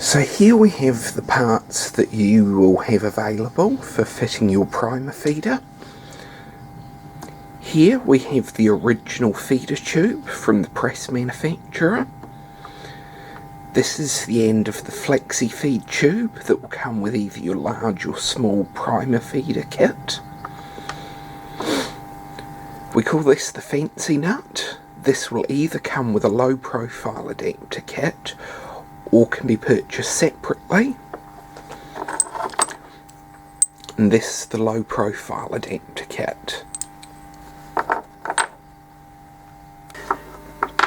So here we have the parts that you will have available for fitting your primer feeder. Here we have the original feeder tube from the press manufacturer. This is the end of the flexi feed tube that will come with either your large or small primer feeder kit. We call this the fancy nut. This will either come with a low profile adapter kit or can be purchased separately. And this is the low profile adapter kit.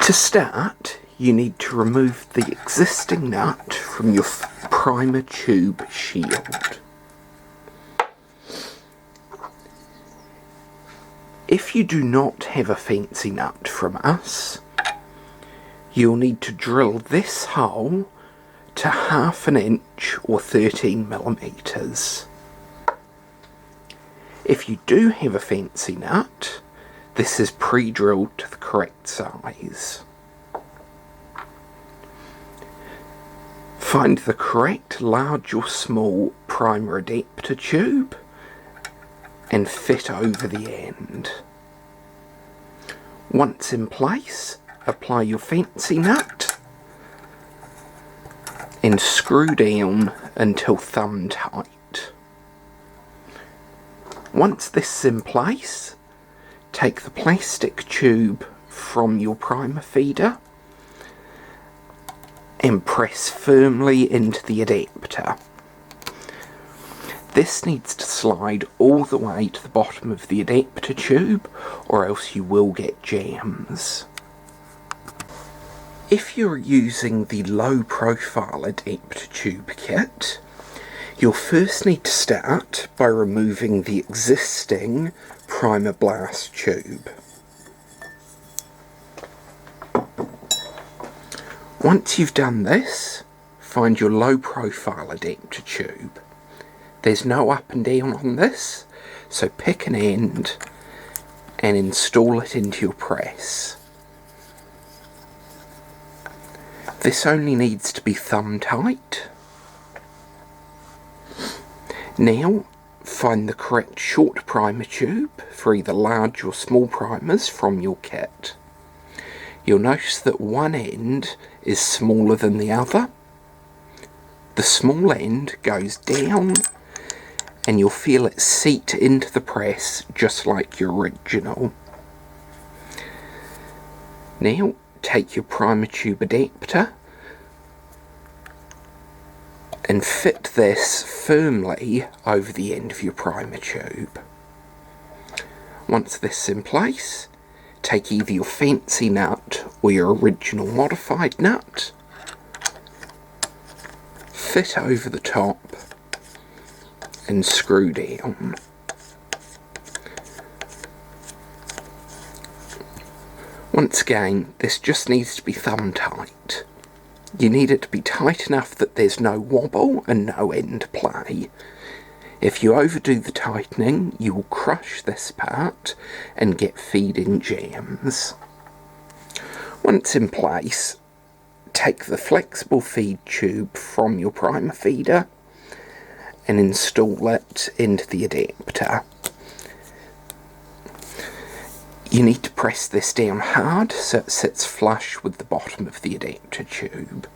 To start, you need to remove the existing nut from your primer tube shield. If you do not have a fancy nut from us, you'll need to drill this hole to 1/2 inch or 13mm. If you do have a fancy nut, this is pre-drilled to the correct size. Find the correct large or small primer adapter tube and fit over the end. Once in place, apply your fancy nut and screw down until thumb tight. Once this is in place, take the plastic tube from your primer feeder and press firmly into the adapter. This needs to slide all the way to the bottom of the adapter tube, or else you will get jams. If you're using the low profile adapter tube kit, you'll first need to start by removing the existing primer blast tube. Once you've done this, find your low profile adapter tube. There's no up and down on this, so pick an end and install it into your press. This only needs to be thumb tight. Now, find the correct short primer tube for either large or small primers from your kit. You'll notice that one end is smaller than the other. The small end goes down and you'll feel it seat into the press just like your original. Now, take your primer tube adapter and fit this firmly over the end of your primer tube. Once this is in place, take either your fancy nut or your original modified nut, fit over the top and screw down. Once again, this just needs to be thumb tight. You need it to be tight enough that there's no wobble and no end play. If you overdo the tightening, you will crush this part and get feed-in jams. Once in place, take the flexible feed tube from your primer feeder and install it into the adapter. You need to press this down hard so it sits flush with the bottom of the adapter tube.